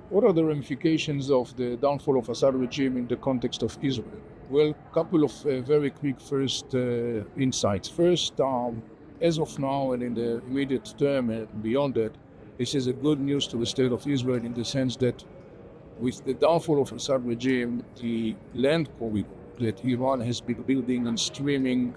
What are the ramifications of the downfall of Assad regime in the context of Israel? Well, a couple of very quick first insights. First, as of now and in the immediate term and beyond that, this is a good news to the state of Israel in the sense that with the downfall of Assad regime, the land corridor that Iran has been building and streaming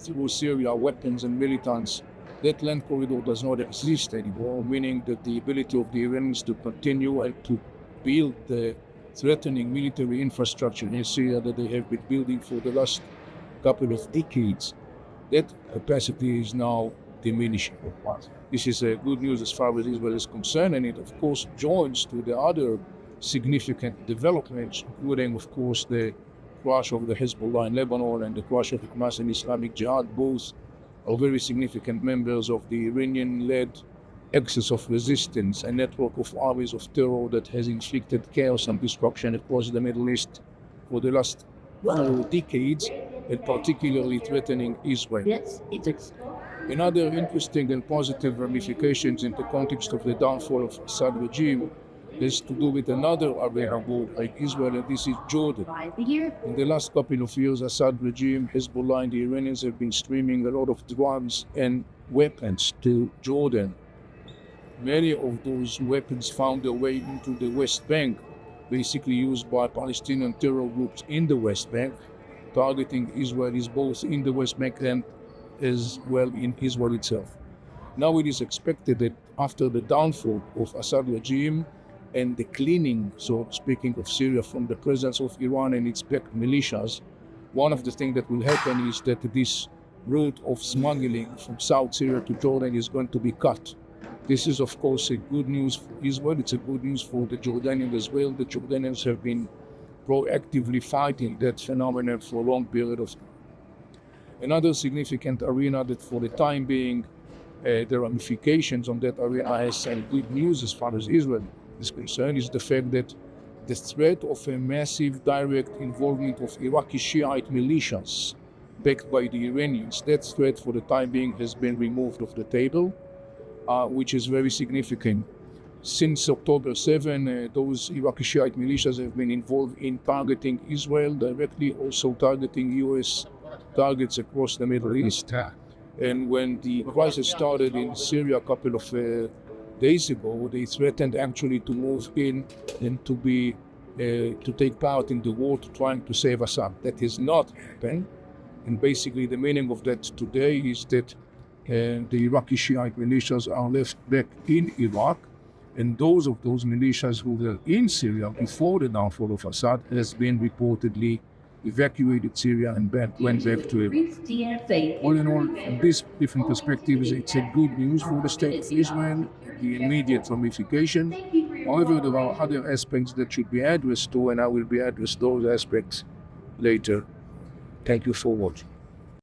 through Syria weapons and militants, that land corridor does not exist anymore, meaning that the ability of the Iranians to continue and to build the threatening military infrastructure in Syria that they have been building for the last couple of decades, that capacity is now diminishing. This is good news as far as Israel is concerned, and it of course joins to the other significant developments, including of course the crush of the Hezbollah in Lebanon and the crush of Hamas and Islamic Jihad. Both are very significant members of the Iranian-led axis of resistance, a network of armies of terror that has inflicted chaos and destruction across the Middle East for the last decades, and particularly threatening Israel. Yes, it is. Another interesting and positive ramifications in the context of the downfall of Assad regime has to do with another Arab like Israel, and this is Jordan. In the last couple of years, Assad regime, Hezbollah, and the Iranians have been streaming a lot of drugs and weapons to Jordan. Many of those weapons found their way into the West Bank, basically used by Palestinian terror groups in the West Bank, targeting Israelis both in the West Bank and as well in Israel itself. Now it is expected that after the downfall of Assad regime and the cleaning, so speaking of Syria, from the presence of Iran and its backed militias, one of the things that will happen is that this route of smuggling from South Syria to Jordan is going to be cut. This is, of course, a good news for Israel. It's a good news for the Jordanians as well. The Jordanians have been proactively fighting that phenomenon for a long period of time. Another significant arena that for the time being, the ramifications on that arena has some good news as far as Israel is concerned, is the fact that the threat of a massive direct involvement of Iraqi Shiite militias backed by the Iranians, that threat for the time being has been removed off the table, which is very significant. Since October 7, those Iraqi Shiite militias have been involved in targeting Israel directly, also targeting US targets across the Middle East. And when the crisis started in Syria a couple of days ago, they threatened actually to move in and to take part in the war trying to save Assad. That has not happened. And basically the meaning of that today is that the Iraqi Shiite militias are left back in Iraq, and those militias who were in Syria before the downfall of Assad has been reportedly evacuated Syria and went back to Iraq. All in all, from these different perspectives, it's a good news for the state of Israel, the immediate ramification. However, there are other aspects that should be addressed to, and I will be addressed those aspects later. Thank you for watching.